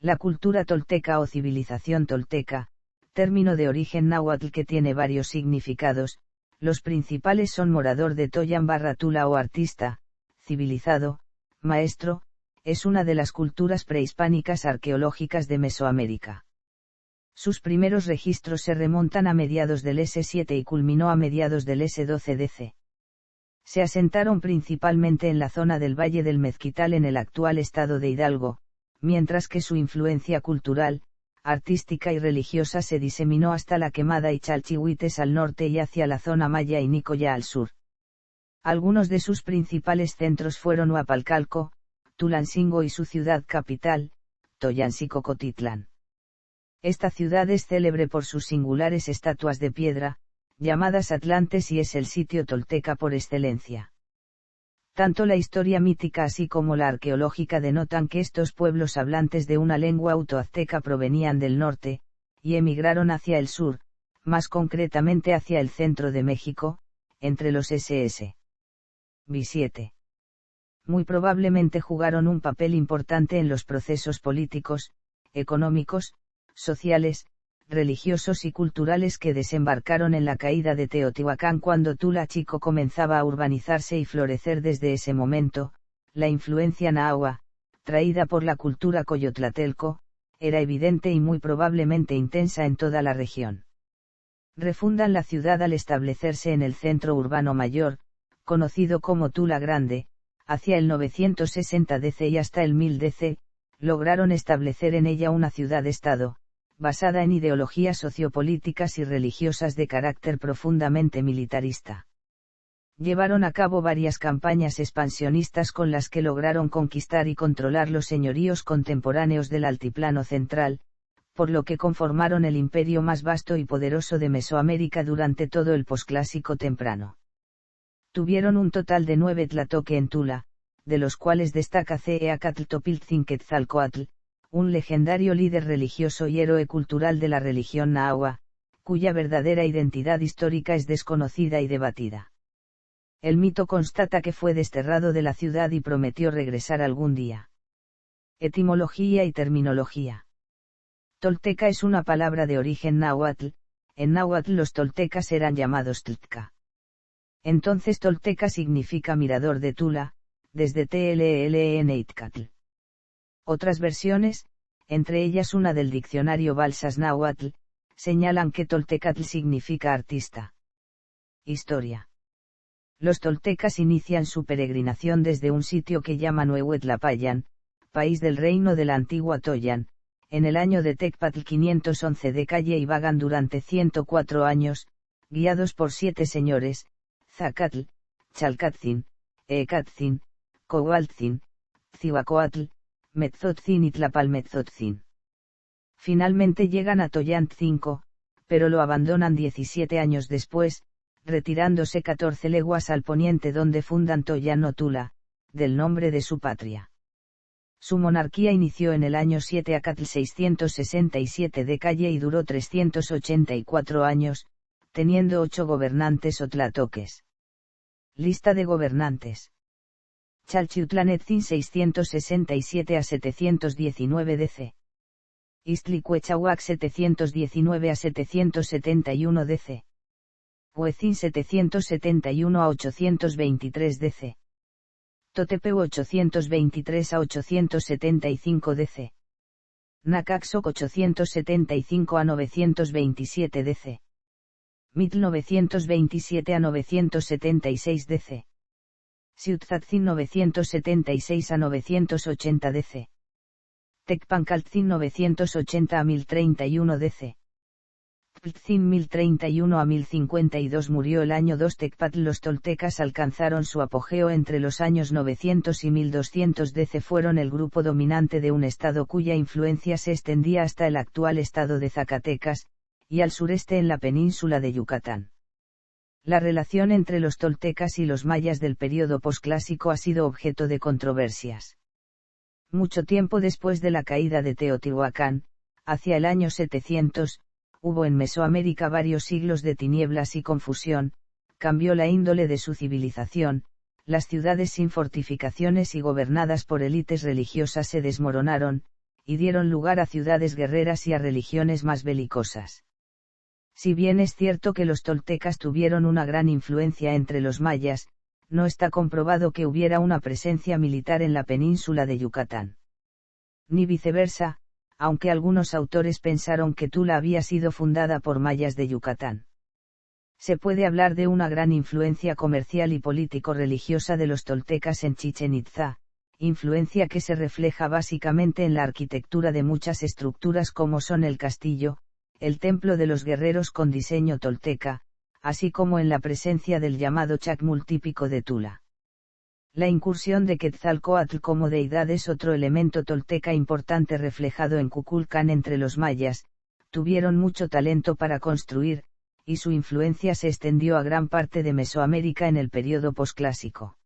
La cultura tolteca o civilización tolteca, término de origen náhuatl que tiene varios significados, los principales son morador de Toyan / Tula o artista, civilizado, maestro, es una de las culturas prehispánicas arqueológicas de Mesoamérica. Sus primeros registros se remontan a mediados del S7 y culminó a mediados del S12 DC. Se asentaron principalmente en la zona del Valle del Mezquital en el actual estado de Hidalgo, mientras que su influencia cultural, artística y religiosa se diseminó hasta la Quemada y Chalchihuites al norte y hacia la zona maya y Nicoya al sur. Algunos de sus principales centros fueron Huapalcalco, Tulancingo y su ciudad capital, Toyancicocotitlán. Esta ciudad es célebre por sus singulares estatuas de piedra, llamadas atlantes, y es el sitio tolteca por excelencia. Tanto la historia mítica así como la arqueológica denotan que estos pueblos hablantes de una lengua autoazteca provenían del norte, y emigraron hacia el sur, más concretamente hacia el centro de México, entre los SS. B7. Muy probablemente jugaron un papel importante en los procesos políticos, económicos, sociales, religiosos y culturales que desembarcaron en la caída de Teotihuacán cuando Tula Chico comenzaba a urbanizarse y florecer. Desde ese momento, la influencia nahua, traída por la cultura coyotlatelco, era evidente y muy probablemente intensa en toda la región. Refundan la ciudad al establecerse en el centro urbano mayor, conocido como Tula Grande, hacia el 960 DC y hasta el 1000 DC, lograron establecer en ella una ciudad-estado, basada en ideologías sociopolíticas y religiosas de carácter profundamente militarista. Llevaron a cabo varias campañas expansionistas con las que lograron conquistar y controlar los señoríos contemporáneos del altiplano central, por lo que conformaron el imperio más vasto y poderoso de Mesoamérica durante todo el posclásico temprano. Tuvieron un total de 9 tlatoque en Tula, de los cuales destaca Ceacatl-Topiltzinquetzalcoatl, un legendario líder religioso y héroe cultural de la religión nahua, cuya verdadera identidad histórica es desconocida y debatida. El mito constata que fue desterrado de la ciudad y prometió regresar algún día. Etimología y terminología. Tolteca es una palabra de origen náhuatl. En náhuatl los toltecas eran llamados tltka. Entonces tolteca significa mirador de Tula, desde Tleln-Itkatl. Otras versiones, entre ellas una del diccionario Balsas Náhuatl, señalan que Toltecatl significa artista. Historia. Los toltecas inician su peregrinación desde un sitio que llaman Huehuetlapayan, país del reino de la antigua Toyan, en el año de Tecpatl 511 de calle y vagan durante 104 años, guiados por 7 señores, Zacatl, Chalcatzin, Ecatzin, Cohualtzin, Cihuacoatl, Metzotzin y Tlapalmetzotzin. Finalmente llegan a Toyantzinco, pero lo abandonan 17 años después, retirándose 14 leguas al poniente donde fundan Toyan o Tula, del nombre de su patria. Su monarquía inició en el año 7 Acatl 667 de calle y duró 384 años, teniendo 8 gobernantes o tlatoques. Lista de gobernantes. Chalchiutlanetzin 667 a 719 DC. Istlicuechahuac 719 a 771 DC. Huecín 771 a 823 DC. Totepeu 823 a 875 DC. Nacaxoc 875 a 927 DC. Mitl 927 a 976 DC. Siutzatzin 976 a 980 DC. Tecpancaltzin 980 a 1031 DC. Tpiltzin 1031 a 1052 murió el año 2 Tecpatl. Los toltecas alcanzaron su apogeo entre los años 900 y 1200 DC. Fueron el grupo dominante de un estado cuya influencia se extendía hasta el actual estado de Zacatecas, y al sureste en la península de Yucatán. La relación entre los toltecas y los mayas del período posclásico ha sido objeto de controversias. Mucho tiempo después de la caída de Teotihuacán, hacia el año 700, hubo en Mesoamérica varios siglos de tinieblas y confusión, cambió la índole de su civilización, las ciudades sin fortificaciones y gobernadas por élites religiosas se desmoronaron, y dieron lugar a ciudades guerreras y a religiones más belicosas. Si bien es cierto que los toltecas tuvieron una gran influencia entre los mayas, no está comprobado que hubiera una presencia militar en la península de Yucatán. Ni viceversa, aunque algunos autores pensaron que Tula había sido fundada por mayas de Yucatán. Se puede hablar de una gran influencia comercial y político-religiosa de los toltecas en Chichén Itzá, influencia que se refleja básicamente en la arquitectura de muchas estructuras como son el castillo, el templo de los guerreros con diseño tolteca, así como en la presencia del llamado chacmul típico de Tula. La incursión de Quetzalcóatl como deidad es otro elemento tolteca importante reflejado en Kukulcán entre los mayas, tuvieron mucho talento para construir, y su influencia se extendió a gran parte de Mesoamérica en el período posclásico.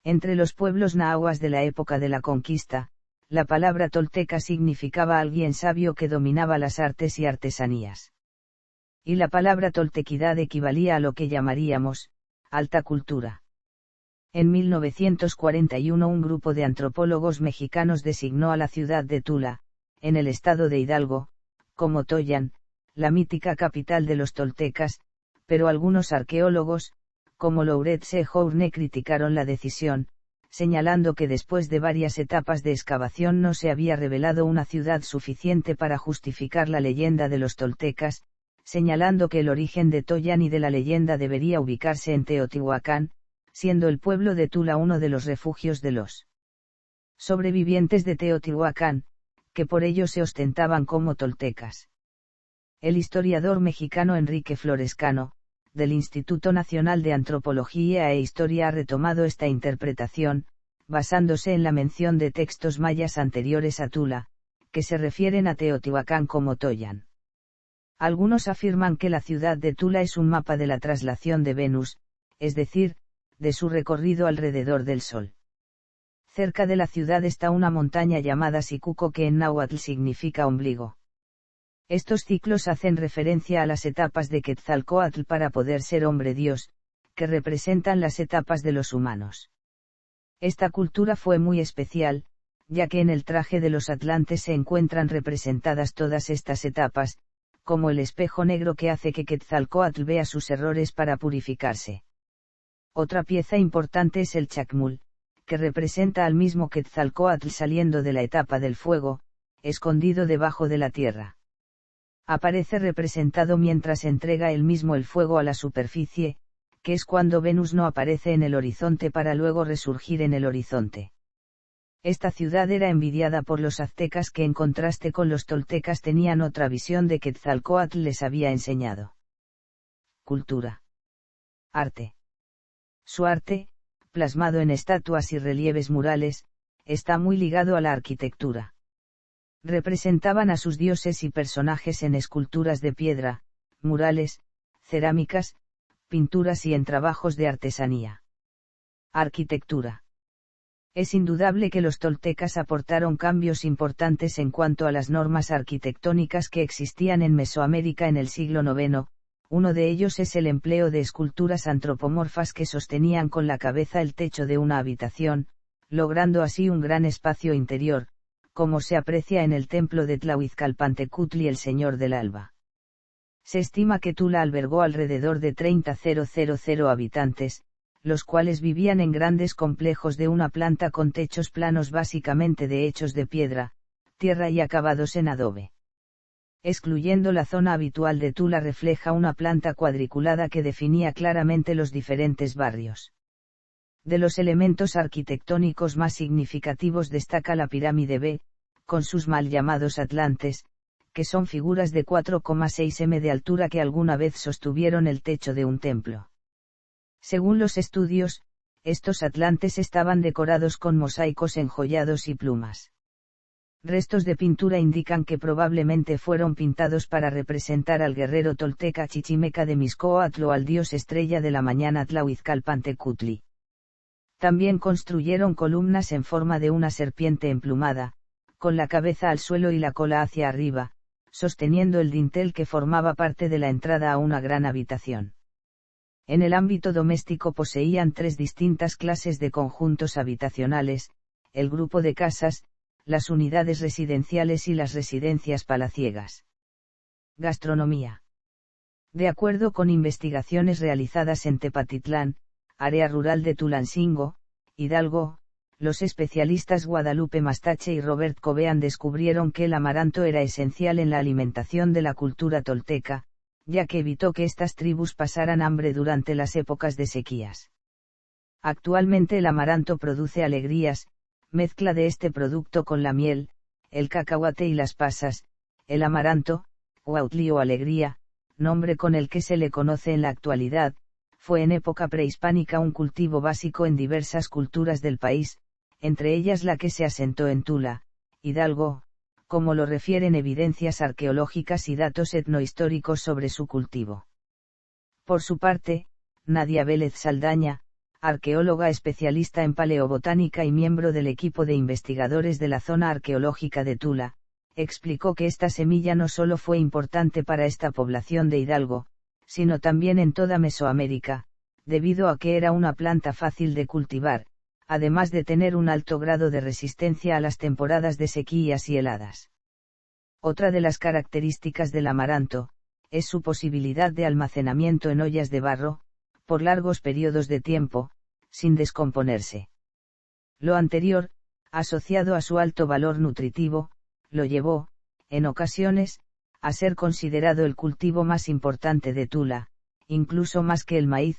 Entre los pueblos nahuas de la época de la conquista, la palabra tolteca significaba alguien sabio que dominaba las artes y artesanías. Y la palabra toltequidad equivalía a lo que llamaríamos alta cultura. En 1941 un grupo de antropólogos mexicanos designó a la ciudad de Tula, en el estado de Hidalgo, como Toyan, la mítica capital de los toltecas, pero algunos arqueólogos, como Louret C. Journe, criticaron la decisión, señalando que después de varias etapas de excavación no se había revelado una ciudad suficiente para justificar la leyenda de los toltecas, señalando que el origen de Toyan y de la leyenda debería ubicarse en Teotihuacán, siendo el pueblo de Tula uno de los refugios de los sobrevivientes de Teotihuacán, que por ello se ostentaban como toltecas. El historiador mexicano Enrique Florescano, del Instituto Nacional de Antropología e Historia, ha retomado esta interpretación, basándose en la mención de textos mayas anteriores a Tula, que se refieren a Teotihuacán como Toyan. Algunos afirman que la ciudad de Tula es un mapa de la traslación de Venus, es decir, de su recorrido alrededor del Sol. Cerca de la ciudad está una montaña llamada Sicuco que en náhuatl significa ombligo. Estos ciclos hacen referencia a las etapas de Quetzalcóatl para poder ser hombre Dios, que representan las etapas de los humanos. Esta cultura fue muy especial, ya que en el traje de los atlantes se encuentran representadas todas estas etapas, como el espejo negro que hace que Quetzalcóatl vea sus errores para purificarse. Otra pieza importante es el chacmul, que representa al mismo Quetzalcóatl saliendo de la etapa del fuego, escondido debajo de la tierra. Aparece representado mientras entrega él mismo el fuego a la superficie, que es cuando Venus no aparece en el horizonte para luego resurgir en el horizonte. Esta ciudad era envidiada por los aztecas que en contraste con los toltecas tenían otra visión de Quetzalcóatl les había enseñado. Cultura. Arte. Su arte, plasmado en estatuas y relieves murales, está muy ligado a la arquitectura. Representaban a sus dioses y personajes en esculturas de piedra, murales, cerámicas, pinturas y en trabajos de artesanía. Arquitectura. Es indudable que los toltecas aportaron cambios importantes en cuanto a las normas arquitectónicas que existían en Mesoamérica en el siglo IX, uno de ellos es el empleo de esculturas antropomorfas que sostenían con la cabeza el techo de una habitación, logrando así un gran espacio interior, como se aprecia en el templo de Tlahuizcalpantecutli el Señor del Alba. Se estima que Tula albergó alrededor de 30.000 habitantes, los cuales vivían en grandes complejos de una planta con techos planos básicamente de hechos de piedra, tierra y acabados en adobe. Excluyendo la zona habitual de Tula refleja una planta cuadriculada que definía claramente los diferentes barrios. De los elementos arquitectónicos más significativos destaca la pirámide B, con sus mal llamados atlantes, que son figuras de 4,6 m de altura que alguna vez sostuvieron el techo de un templo. Según los estudios, estos atlantes estaban decorados con mosaicos enjollados y plumas. Restos de pintura indican que probablemente fueron pintados para representar al guerrero tolteca Chichimeca de Mixcoatl o al dios estrella de la mañana Tlahuizcalpantecutli. También construyeron columnas en forma de una serpiente emplumada, con la cabeza al suelo y la cola hacia arriba, sosteniendo el dintel que formaba parte de la entrada a una gran habitación. En el ámbito doméstico poseían tres distintas clases de conjuntos habitacionales: el grupo de casas, las unidades residenciales y las residencias palaciegas. Gastronomía. De acuerdo con investigaciones realizadas en Tepatitlán, área rural de Tulancingo, Hidalgo, los especialistas Guadalupe Mastache y Robert Cobean descubrieron que el amaranto era esencial en la alimentación de la cultura tolteca, ya que evitó que estas tribus pasaran hambre durante las épocas de sequías. Actualmente el amaranto produce alegrías, mezcla de este producto con la miel, el cacahuate y las pasas. El amaranto, huautli o alegría, nombre con el que se le conoce en la actualidad, fue en época prehispánica un cultivo básico en diversas culturas del país, entre ellas la que se asentó en Tula, Hidalgo, como lo refieren evidencias arqueológicas y datos etnohistóricos sobre su cultivo. Por su parte, Nadia Vélez Saldaña, arqueóloga especialista en paleobotánica y miembro del equipo de investigadores de la zona arqueológica de Tula, explicó que esta semilla no solo fue importante para esta población de Hidalgo, sino también en toda Mesoamérica, debido a que era una planta fácil de cultivar, además de tener un alto grado de resistencia a las temporadas de sequías y heladas. Otra de las características del amaranto, es su posibilidad de almacenamiento en ollas de barro, por largos periodos de tiempo, sin descomponerse. Lo anterior, asociado a su alto valor nutritivo, lo llevó, en ocasiones, a ser considerado el cultivo más importante de Tula, incluso más que el maíz.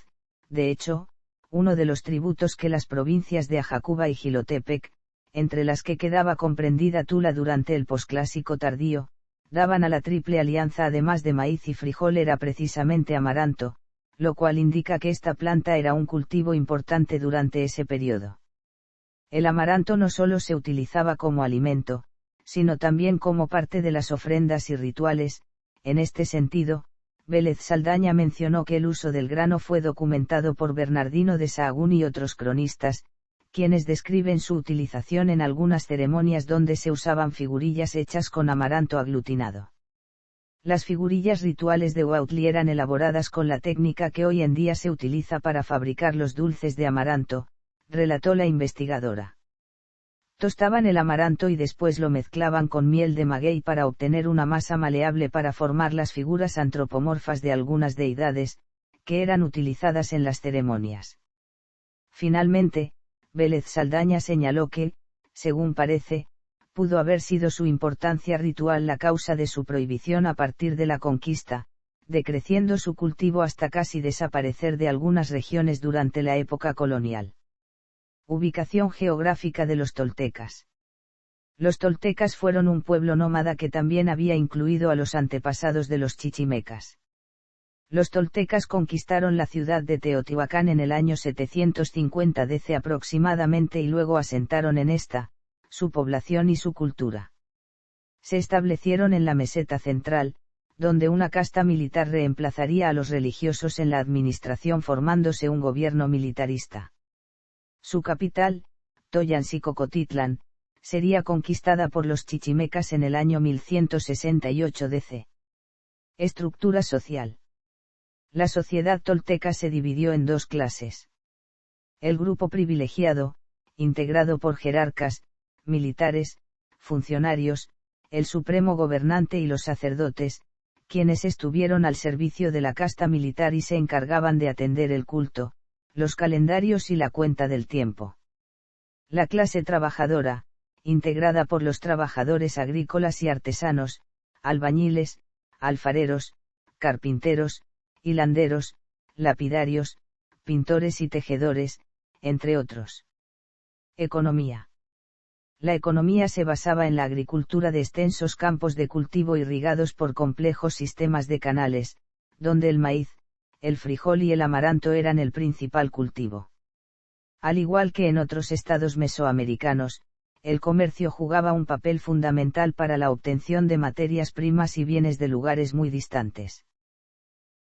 De hecho, uno de los tributos que las provincias de Ajacuba y Jilotepec, entre las que quedaba comprendida Tula durante el posclásico tardío, daban a la Triple Alianza además de maíz y frijol era precisamente amaranto, lo cual indica que esta planta era un cultivo importante durante ese periodo. El amaranto no solo se utilizaba como alimento, sino también como parte de las ofrendas y rituales. En este sentido, Vélez Saldaña mencionó que el uso del grano fue documentado por Bernardino de Sahagún y otros cronistas, quienes describen su utilización en algunas ceremonias donde se usaban figurillas hechas con amaranto aglutinado. Las figurillas rituales de huautli eran elaboradas con la técnica que hoy en día se utiliza para fabricar los dulces de amaranto, relató la investigadora. Tostaban el amaranto y después lo mezclaban con miel de maguey para obtener una masa maleable para formar las figuras antropomorfas de algunas deidades, que eran utilizadas en las ceremonias. Finalmente, Vélez Saldaña señaló que, según parece, pudo haber sido su importancia ritual la causa de su prohibición a partir de la conquista, decreciendo su cultivo hasta casi desaparecer de algunas regiones durante la época colonial. Ubicación geográfica de los toltecas. Los toltecas fueron un pueblo nómada que también había incluido a los antepasados de los chichimecas. Los toltecas conquistaron la ciudad de Teotihuacán en el año 750 DC aproximadamente y luego asentaron en esta, su población y su cultura. Se establecieron en la meseta central, donde una casta militar reemplazaría a los religiosos en la administración formándose un gobierno militarista. Su capital, Toyanxicocotitlán, sería conquistada por los chichimecas en el año 1168 DC. Estructura social. La sociedad tolteca se dividió en dos clases. El grupo privilegiado, integrado por jerarcas, militares, funcionarios, el supremo gobernante y los sacerdotes, quienes estuvieron al servicio de la casta militar y se encargaban de atender el culto, los calendarios y la cuenta del tiempo. La clase trabajadora, integrada por los trabajadores agrícolas y artesanos, albañiles, alfareros, carpinteros, hilanderos, lapidarios, pintores y tejedores, entre otros. Economía. La economía se basaba en la agricultura de extensos campos de cultivo irrigados por complejos sistemas de canales, donde el maíz, el frijol y el amaranto eran el principal cultivo. Al igual que en otros estados mesoamericanos, el comercio jugaba un papel fundamental para la obtención de materias primas y bienes de lugares muy distantes.